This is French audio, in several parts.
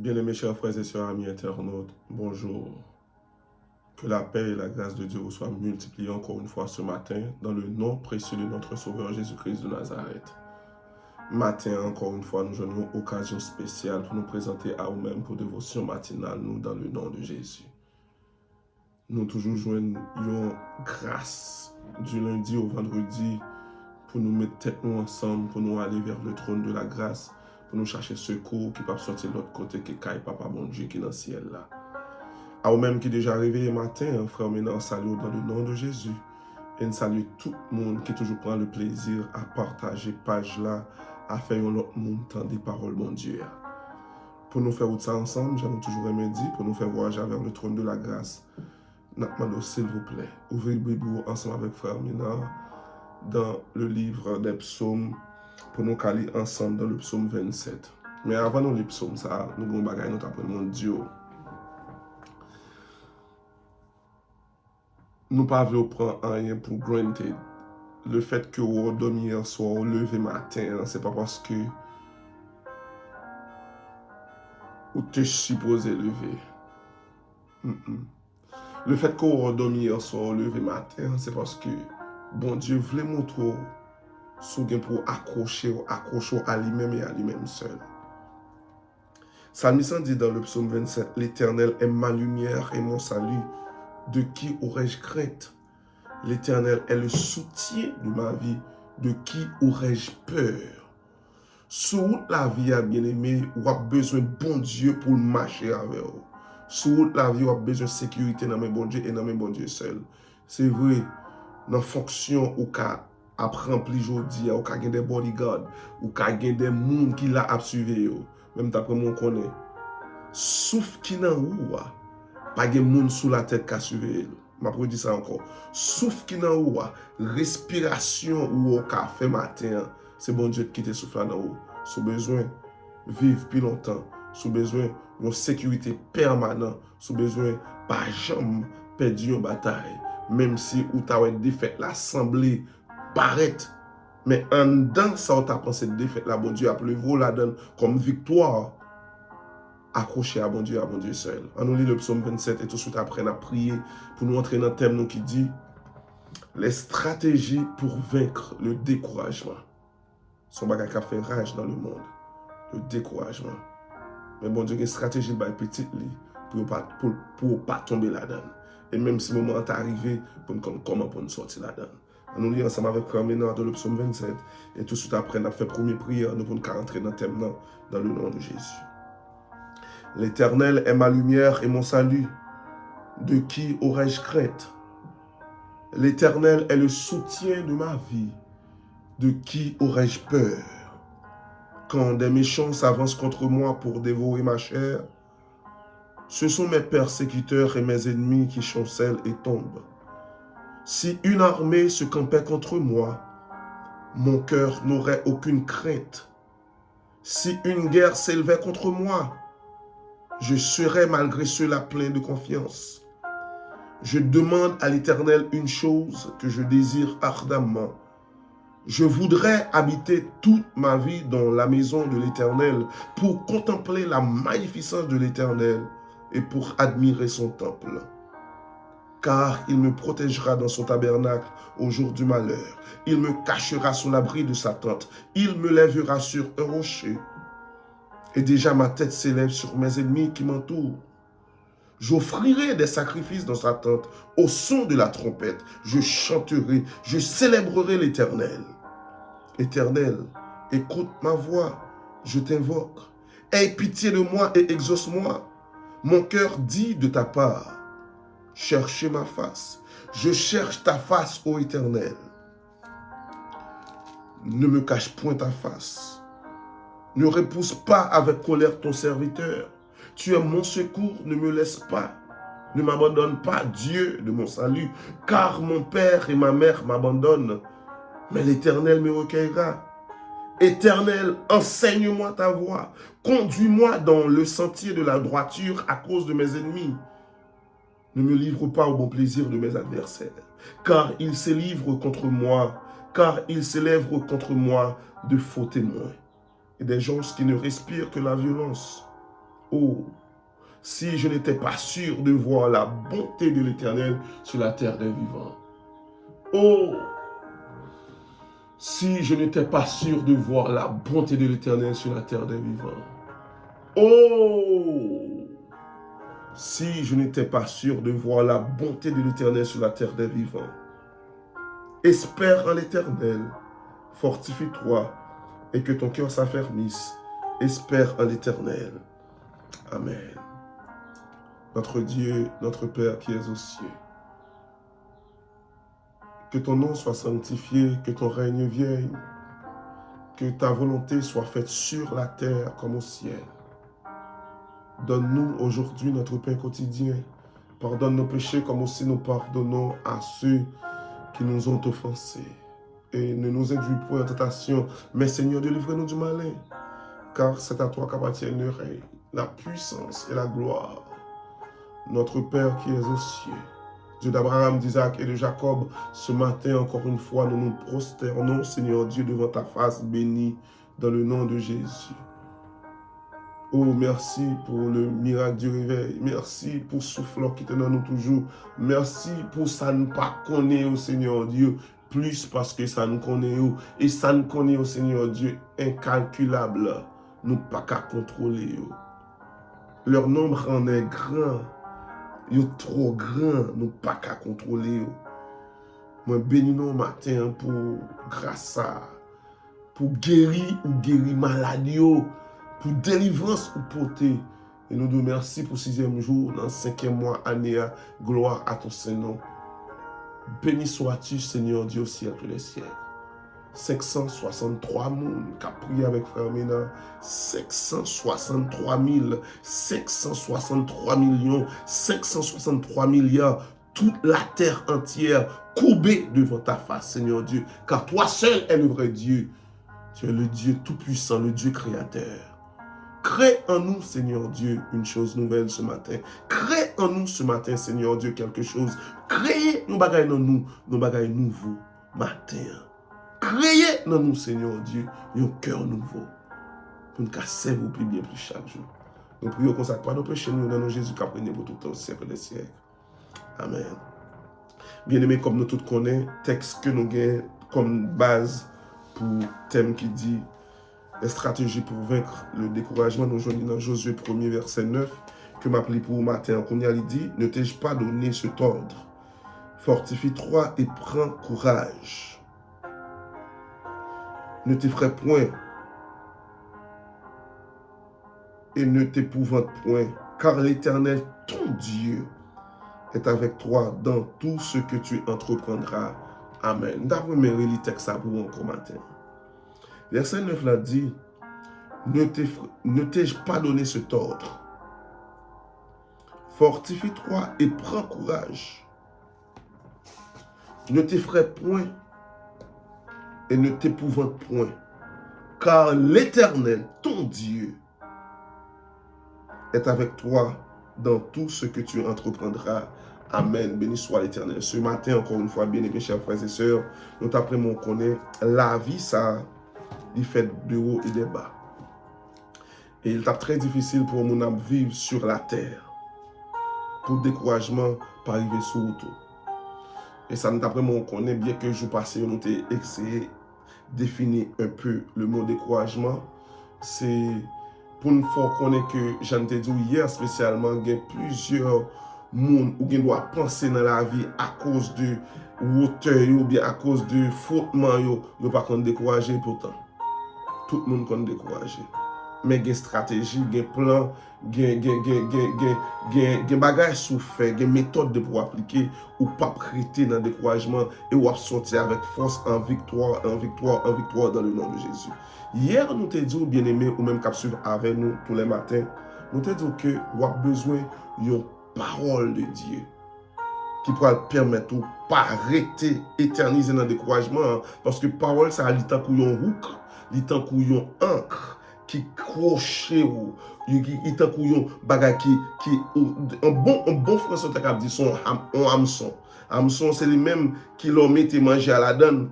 Bien-aimés chers frères et sœurs, amis internautes, bonjour. Que la paix et la grâce de Dieu vous soient multipliées encore une fois ce matin dans le nom précieux de notre Sauveur Jésus-Christ de Nazareth. Matin, encore une fois, nous joignons occasion spéciale pour nous présenter à vous-même pour dévotion matinale, nous, dans le nom de Jésus. Nous toujours joignons grâce du lundi au vendredi pour nous mettre tête nous ensemble, pour nous aller vers le trône de la grâce, pour nous chercher secours qui peut sortir de l'autre côté, qui est Papa bon Dieu qui est dans le ciel là. À vous-même qui est déjà réveillé matin, frère, maintenant, salut dans le nom de Jésus. Et nous salue tout le monde qui toujours prend le plaisir à partager page là, à faire un autre monde entendre des paroles, mon Dieu. Pour nous faire ça ensemble, j'avais toujours aimé dire, pour nous faire voyager vers le trône de la grâce. Nous s'il vous plaît, ouvrez le Bible ensemble avec frère Mina dans le livre des psaumes, pour nous caler ensemble dans le psaume 27. Mais avant nous les psaumes, ça, nous avons des choses nous apprenons, mon Dieu. Nous ne pouvons pas prendre rien pour granted. Le fait que vous dormiez hier soir, vous levé matin, c'est pas parce que vous êtes supposé lever. Le fait que vous dormiez hier soir, vous levé matin, c'est parce que bon Dieu voulait montrer ce pour accrocher à lui-même et à lui-même seul. Psalmiste dit dans le psaume 27, l'Éternel est ma lumière et mon salut. De qui aurais-je crainte? L'Éternel est le soutien de ma vie. De qui aurais-je peur? Sur la vie, bien-aimé, vous avez besoin de bon Dieu pour marcher avec vous. Sur la vie, vous avez besoin de sécurité dans mes bon Dieu et dans mes bon Dieu seul. C'est vrai, dans la fonction, ou qu'à apprendre plus aujourd'hui, ou qu'à gagner des bodyguards, ou qu'à gagner des gens qui l'a suivi. Même d'après mon connaît. Sauf qui n'a pas de monde sous la tête qui a suivi. Je dis ça encore. Sauf qui n'a respiration ou au café matin, c'est bon Dieu qui te souffle dans haut. Si besoin vivre plus longtemps, si besoin de sécurité permanente, si besoin pas jamais perdre une bataille, même si ou t'as défait l'assemblée paraît. Mais en dedans, ça, on t'a pensé défaite, la bon Dieu a appelé vous la donne comme victoire. Accroché à bon Dieu seul. On nous lit le psaume 27 et tout de suite après, on a prié pour nous entrer dans un thème qui dit les stratégies pour vaincre le découragement. Son bagage qui a fait rage dans le monde. Le découragement. Mais bon Dieu, il y a une stratégie de petite pour pas tomber là-dedans. Et même si le moment est arrivé, pour nous comment pour nous sortir là-dedans. On nous lit ensemble avec Frère Ménard dans le psaume 27. Et tout de suite après, on a fait première prière. Nous pouvons rentrer dans le thème dans le nom de Jésus. L'Éternel est ma lumière et mon salut. De qui aurais-je crainte? L'Éternel est le soutien de ma vie. De qui aurais-je peur? Quand des méchants s'avancent contre moi pour dévorer ma chair, ce sont mes persécuteurs et mes ennemis qui chancellent et tombent. Si une armée se campait contre moi, mon cœur n'aurait aucune crainte. Si une guerre s'élevait contre moi, je serai malgré cela plein de confiance. Je demande à l'Éternel une chose que je désire ardemment. Je voudrais habiter toute ma vie dans la maison de l'Éternel pour contempler la magnificence de l'Éternel et pour admirer son temple. Car il me protégera dans son tabernacle au jour du malheur. Il me cachera sous l'abri de sa tente. Il me lèvera sur un rocher. Et déjà ma tête s'élève sur mes ennemis qui m'entourent. J'offrirai des sacrifices dans sa tente au son de la trompette. Je chanterai, je célébrerai l'Éternel. Éternel, écoute ma voix, je t'invoque. Aie pitié de moi et exauce-moi. Mon cœur dit de ta part, cherchez ma face. Je cherche ta face, ô Éternel. Ne me cache point ta face. Ne repousse pas avec colère ton serviteur. Tu es mon secours, ne me laisse pas. Ne m'abandonne pas, Dieu de mon salut, car mon père et ma mère m'abandonnent. Mais l'Éternel me recueillera. Éternel, enseigne-moi ta voie. Conduis-moi dans le sentier de la droiture à cause de mes ennemis. Ne me livre pas au bon plaisir de mes adversaires, car ils se livrent contre moi, car ils s'élèvent contre moi de faux témoins et des gens qui ne respirent que la violence. Oh, si je n'étais pas sûr de voir la bonté de l'Éternel sur la terre des vivants. Oh, si je n'étais pas sûr de voir la bonté de l'Éternel sur la terre des vivants. Oh, si je n'étais pas sûr de voir la bonté de l'Éternel sur la terre des vivants. Espère en l'Éternel, fortifie-toi et que ton cœur s'affermisse. Espère en l'Éternel. Amen. Notre Dieu, notre Père qui es aux cieux, que ton nom soit sanctifié, que ton règne vienne, que ta volonté soit faite sur la terre comme au ciel. Donne-nous aujourd'hui notre pain quotidien. Pardonne nos péchés comme aussi nous pardonnons à ceux qui nous ont offensés. Et ne nous induis point en tentation, mais Seigneur, délivre-nous du malin. Car c'est à toi qu'appartient le règne, la puissance et la gloire. Notre Père qui es aux cieux, Dieu d'Abraham, d'Isaac et de Jacob, ce matin, encore une fois, nous nous prosternons, Seigneur Dieu, devant ta face bénie, dans le nom de Jésus. Oh, merci pour le miracle du réveil. Merci pour ce souffle qui te donne nous toujours. Merci pour ça ne pas connaître, Seigneur Dieu, plus parce que ça nous connaît. Et ça nous connaît, Seigneur Dieu, incalculable. Nous pas qu'à contrôler. Leur nombre en est grand. Ils sont trop grand. Nous pas qu'à contrôler. Moi, bénis nous matin pour grâce à, pour guérir ou guérir maladie. Pour délivrance ou porter. Et nous te remercions pour 6e jour, dans 5e mois, année, gloire à ton Saint-Nom. Béni sois-tu, Seigneur Dieu, au ciel tous les siècles. 563 000 qui a prié avec Frère Ménard. 563 000, 563 millions, 563 milliards. Toute la terre entière courbée devant ta face, Seigneur Dieu. Car toi seul es le vrai Dieu. Tu es le Dieu tout-puissant, le Dieu créateur. Crée en nous, Seigneur Dieu, une chose nouvelle ce matin. Crée en nous ce matin, Seigneur Dieu, quelque chose. Créez nos bagailles dans nous, nos bagailles nouveaux matin. Créez dans nous, Seigneur Dieu, un cœur nouveau. Pour nous casser vos plus bien plus chaque jour. Nous prions comme ça, pas nos péchés, nous, dans nos Jésus qui a pris pour tout le temps, au siècle des siècles. Amen. Bien-aimés, comme nous tous connaissons, texte que nous avons comme base pour thème qui dit les stratégies pour vaincre le découragement. Nous joignons dans Josué 1er verset 9 que m'appelé pour matin. Comme il dit, ne t'ai-je pas donné cet ordre? Fortifie-toi et prends courage. Ne t'effraie point et ne t'épouvante point, car l'Éternel, ton Dieu, est avec toi dans tout ce que tu entreprendras. Amen. D'après mes relis texte pour encore matin. Verset 9 l'a dit, ne t'ai-je pas donné cet ordre? Fortifie-toi et prends courage. Ne t'effraie point et ne t'épouvante point, car l'Éternel, ton Dieu, est avec toi dans tout ce que tu entreprendras. Amen. Béni soit l'Éternel. Ce matin, encore une fois, bien aimés, chers frères et sœurs, nous apprenons qu'on connaît la vie, ça, il fait de haut et de bas. Et il est très difficile pour nous vivre sur la terre. Pour le découragement, pas arriver sur tout. Et ça nous apprend qu'on connaît bien que le jour passé, nous avons essayé de définir un peu le mot découragement. C'est pour nous faire connaître que, j'en ai dit hier spécialement, il y a plusieurs monde ou gen doit penser dans la vie à cause de hauteur ou bien à cause de frottement yo pas qu'on décourager pourtant tout le monde qu'on décourager mais gen stratégie gen plan gen bagage sou fait gen méthode de pour appliquer ou pas prêter dans découragement et ou sortir avec force en victoire dans le nom de Jésus. Hier nous te dit bien aimé ou même cap suivre avec nous tous les matins nous te dit que ou a besoin yon parole de Dieu qui pourra permettre de ne pas arrêter, éterniser dans le découragement. Parce que parole, ça a l'état couillon hook, l'état couillon encre, qui crochet ou, l'état couillon bagay qui, un bon français, on dit son hameçon. Hameçon, c'est les mêmes qui l'ont mis manger à la donne,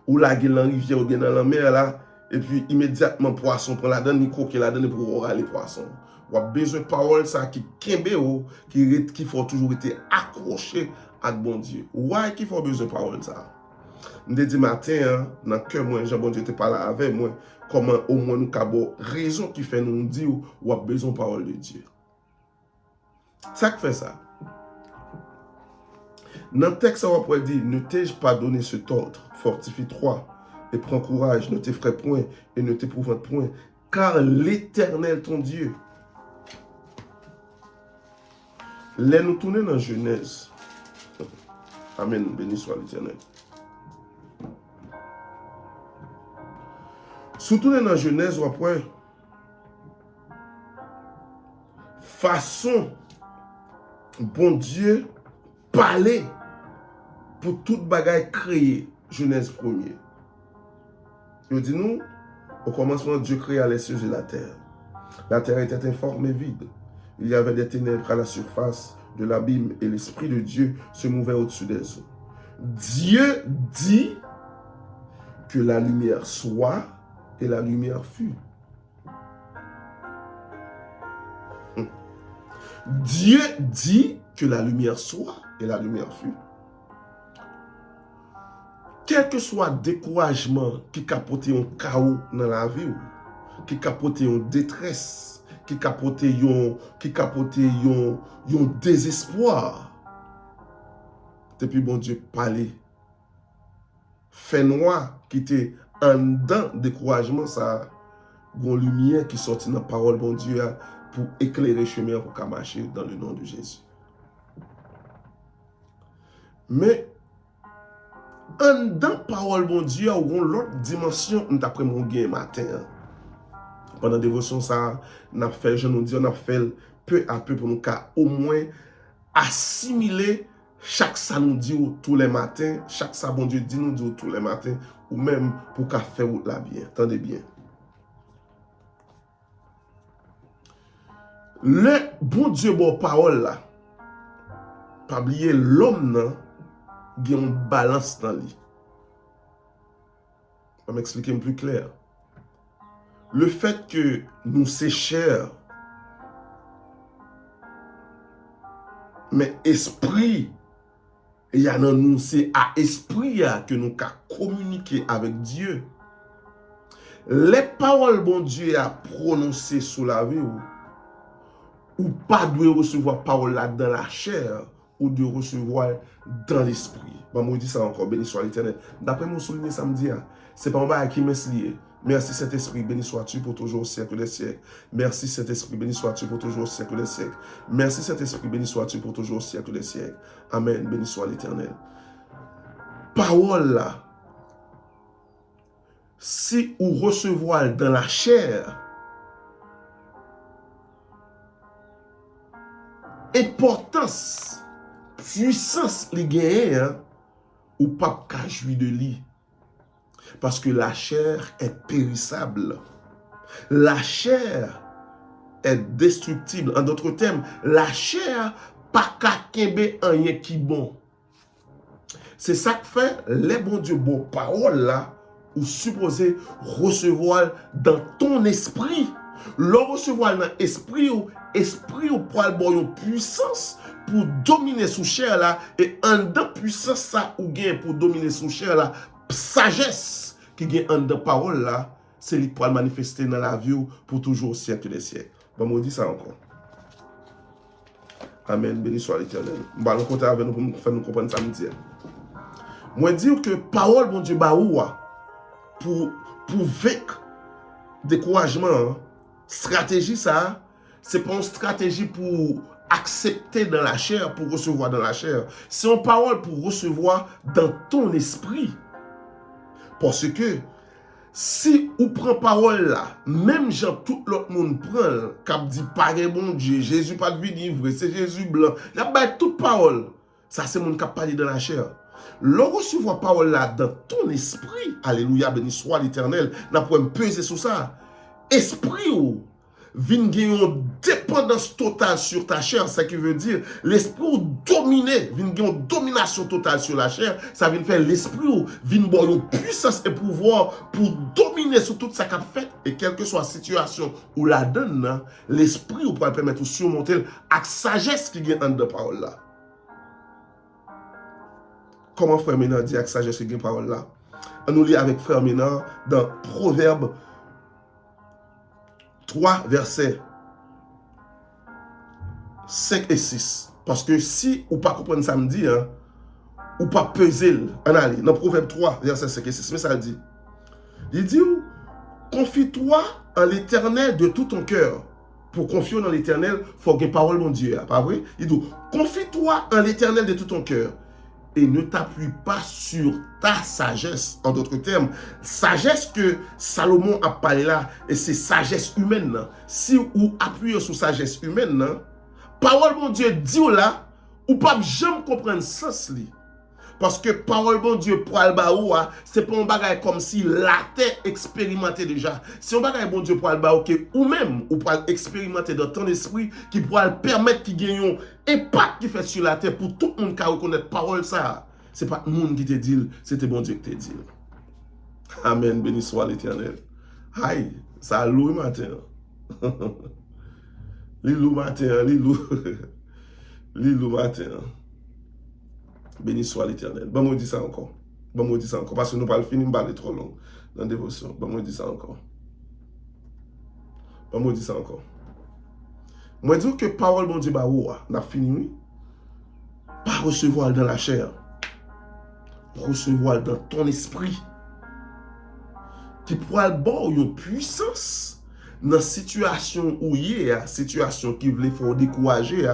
ou la gueule en rivière ou bien dans la mer là, et puis immédiatement poisson prend la donne, ni croquer la donne pour oral les poissons. Ou a besoin de parole ça qui kembe ou, qui faut toujours être accroché à bon Dieu. Ouais, qui faut besoin de parole ça. Je dit matin, dans le cœur, moi, Jean bon Dieu te parle avec moi, comment au moins nous avons raison qui fait nous dire ou a besoin de parole de Dieu. Ça qui fait ça. Dans le texte, on va dire, ne t'ai-je pas donné cet ordre, fortifie-toi et prends courage, ne t'effraie point et ne t'épouvante point, car l'Éternel, ton Dieu. Là, nous tournons dans Genèse. Amen, béni soit l'Éternel. Surtout dans Genèse, on va façon, bon Dieu, parler pour toute bagaille créée, Genèse 1er. Il dit nous, au commencement, Dieu créa les cieux et la terre. La terre était informe et vide. Il y avait des ténèbres à la surface de l'abîme et l'Esprit de Dieu se mouvait au-dessus des eaux. Dieu dit que la lumière soit et la lumière fut. Dieu dit que la lumière soit et la lumière fut. Quel que soit le découragement qui capote un chaos dans la vie, qui capote une détresse, qui capote un désespoir, depuis bon Dieu parler, fait noir qui était en dedans découragement, ça, une lumière qui sortit dans la parole bon Dieu pour éclairer le chemin pour marcher dans le nom de Jésus. Mais en dedans parole bon Dieu, a une l'autre dimension d'après mon gain matin. Pendant la dévotion, ça, on a fait, je nous dis, on a fait peu à peu pour nous au moins assimiler chaque ça nous dit tous les matins, chaque ça bon Dieu dit nous dit tous les matins, ou même pour qu'à faire la bien. Attendez bien. Le bon Dieu, bon parole là, pas oublier l'homme, il y a une balance dans lui. Je vais m'expliquer plus clair. Le fait que nous c'est cher, mais esprit, il y a dans nous, c'est à esprit que nous pouvons communiquer avec Dieu. Les paroles bon Dieu a prononcées sous la vie ou pas de recevoir parole là dans la chair ou de recevoir dans l'esprit. Bon, moi dis ça encore, béni soit l'Éternel. D'après mon souligné samedi, c'est pas un bail qui m'est lié. Merci Saint-Esprit, béni sois-tu pour toujours au siècle des siècles. Merci Saint-Esprit, béni sois-tu pour toujours au siècle des siècles. Merci Saint-Esprit, béni sois-tu pour toujours au siècle des siècles. Amen, béni soit l'Éternel. Parole là, si ou recevoir dans la chair, importance, puissance les gagnants, ou pas qu'à jouir de lui. Parce que la chair est périssable. La chair est destructible. En d'autres termes, la chair pas qu'à kembe rien qui bon. C'est ça que fait les bons dieux, bon paroles là, ou supposé recevoir dans ton esprit. Le recevoir dans l'esprit ou pour avoir une puissance pour dominer sous chair là, et en dedans puissance ça ou gain pour dominer sous chair là, sagesse qui gagne en dedans parole là, c'est lui pour manifester dans la vie pour toujours au siècle des siècles. Bon, moi dis ça encore. Amen, béni soit l'Éternel. Bon, nous comptons avec nous pour nous faire nous comprendre ça. Moi dire que parole bon Dieu baoua pour vaincre découragement, stratégie ça, c'est pas une stratégie pour accepter dans la chair, pour recevoir dans la chair. C'est une parole pour recevoir dans ton esprit. Parce que si ou prend parole là, même Jean, tout l'autre monde prend, cap dit pas bon Dieu, Jésus pas de vie vrai, c'est Jésus blanc. Il y a toute parole. Ça c'est mon cap parler dans la chair. Le recevoir parole là dans ton esprit, alléluia, béni soit l'Éternel, n'a pas peser sur ça. Esprit ou vient gagner une dépendance totale sur ta chair, ça qui veut dire l'esprit ou dominer, vient gagner une domination totale sur la chair, ça vient faire l'esprit ou vient avoir une puissance et pouvoir pour dominer dominer sur tout ça qu'a fait, et quelle que soit la situation ou la donne, l'esprit ou pour permettre de surmonter avec sagesse qui vient en de parole là. Comment frère Ménan dit avec sagesse qui vient parole là? On nous lit avec frère Ménan dans Proverbe 3, versets 5 et 6. Parce que si ou pas comprendre samedi, hein, ou pas peser, on allait dans Proverbe 3, verset 5 et 6, mais ça dit. Il dit, confie-toi en l'Éternel de tout ton cœur. Pour confier dans l'Éternel, il faut que parole mon Dieu, pas vrai? Il dit, confie-toi en l'Éternel de tout ton cœur. Et ne t'appuie pas sur ta sagesse. En d'autres termes, sagesse que Salomon a parlé là, et c'est sagesse humaine. Si ou appuyer sur sagesse humaine, parole mon Dieu dit là, ou pas jamais comprendre sens li. Parce que parole bon Dieu pour Albaoua, c'est pas un bagage comme si la terre expérimentait déjà. C'est un bagage bon Dieu pour Albaoua ou même ou pour expérimenter dans ton esprit qui pourra permettre qu'il gagne un impact qui fait sur la terre pour tout le monde qui reconnaît parole ça. C'est pas le monde qui te dit, c'était bon Dieu qui te dit. Amen, béni soit l'Éternel. Aïe, ça loue matin. Lilou matin, Lilou matin. Béni soit l'Éternel. Bon, moi dis ça encore. Bon, moi dis ça encore. Parce que nous pas le finir, nous parler trop long dans la dévotion. Bon, moi dis ça encore. Bon, moi dis ça encore. Moi dis que parole bon Dieu bah n'a fini oui. Pas recevoir dans la chair. Recevoir dans ton esprit. Qui pourra le bon une puissance dans la situation où il y a, situation qui voulait faire décourager.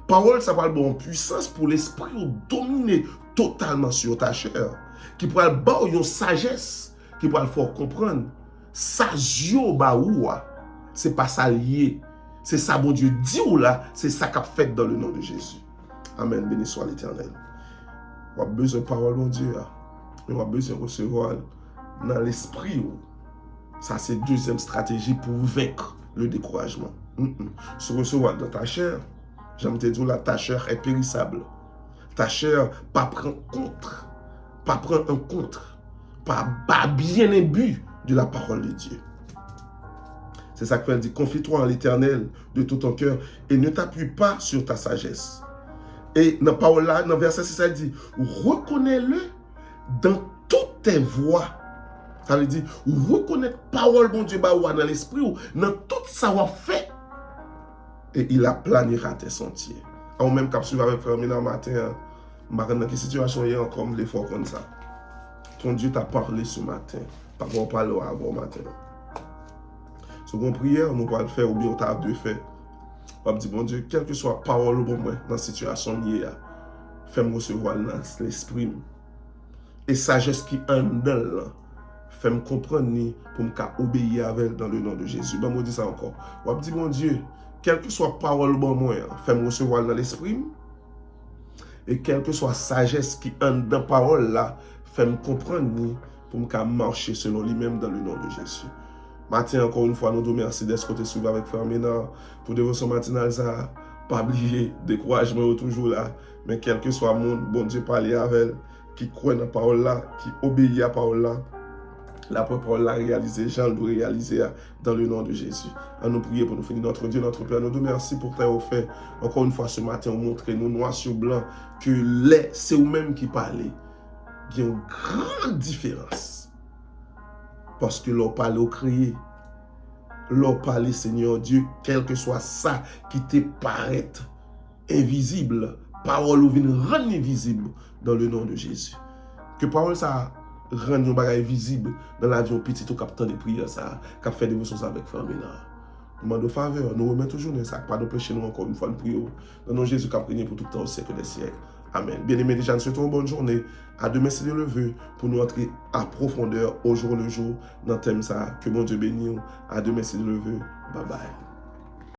Parole, ça va bon puissance pour l'esprit de dominer totalement sur ta chair. Qui pourra le bon une sagesse. Qui pourra le faire comprendre. Sagio baoua. C'est pas ça lié. C'est ça, bon Dieu dit ou là. C'est ça qu'a fait dans le nom de Jésus. Amen. Béni soit l'Éternel. On a besoin de parole, mon Dieu. On a besoin de recevoir dans l'esprit. Ça, c'est la deuxième stratégie pour vaincre le découragement. Se recevoir dans ta chair. J'aime te dire là, ta chair est périssable. Ta chair, pas prendre contre. Pas prendre en contre. Pas bien imbu de la parole de Dieu. C'est ça qu'il dit, confie-toi en l'Éternel de tout ton cœur et ne t'appuie pas sur ta sagesse. Et dans parole là, dans verset 6, ça dit, reconnais-le dans toutes tes voies. Ça veut dire, reconnaître parole, bon Dieu, dans l'esprit, ou dans tout savoir fait. Et il aplanira tes sentiers. Ou même quand tu vas avec frère Ménan matin, dans quelle situation il y a encore l'effort comme ça. Ton Dieu t'a parlé ce matin. Pas qu'on parle avant matin. Seconde prière, nous pouvons le faire ou bien on t'a deux fait. On va dire, bon Dieu, quelle que soit la parole bon moi dans la situation liée, fais-moi recevoir dans l'esprit. Et sagesse qui en dedans, fais-moi comprendre pour me obéir avec dans le nom de Jésus. Ben, moi dis ça encore. On va dire, mon Dieu, quelle que soit la parole bon moi, fais-moi recevoir dans l'esprit. Et quelle que soit la sagesse qui en dans la parole là, fais-moi comprendre pour me marcher selon lui-même dans le nom de Jésus. Matin, encore une fois, nous nous remercions d'être côté suivi avec frère Ménan pour dévotion matinale. Ça, pas oublier, découragement est toujours là. Mais quel que soit le monde, bon Dieu parle avec elle, qui croit dans la parole là, qui obéit à la parole là. La parole là réalisée, Jean le réaliser dans le nom de Jésus. À nous prier pour nous finir notre Dieu, notre Père. Nous nous remercions pour t'avoir fait. Encore une fois ce matin, on montre nous noir sur blanc que c'est vous-même qui parlez. Il y a une grande différence. Parce que l'on parle au crier, l'on parle Seigneur Dieu, quel que soit ça qui te paraît invisible, parole ou vient rendre visible dans le nom de Jésus. Que parole ça rende un bagage visible dans la vie petit au capitaine de prière ça, qui fait des choses avec frère Ménan. Nous demandons faveur, nous remettons toujours dans ça, pas de péché nous encore une fois nous prions. Dans le nom de Jésus qui a prié pour tout le temps au siècle des siècles. Amen. Bien-aimés, déjà, nous souhaitons une bonne journée. À demain, c'est le vœu pour nous entrer à profondeur au jour le jour dans le thème ça. Que mon Dieu bénisse. À demain, c'est le vœu. Bye bye.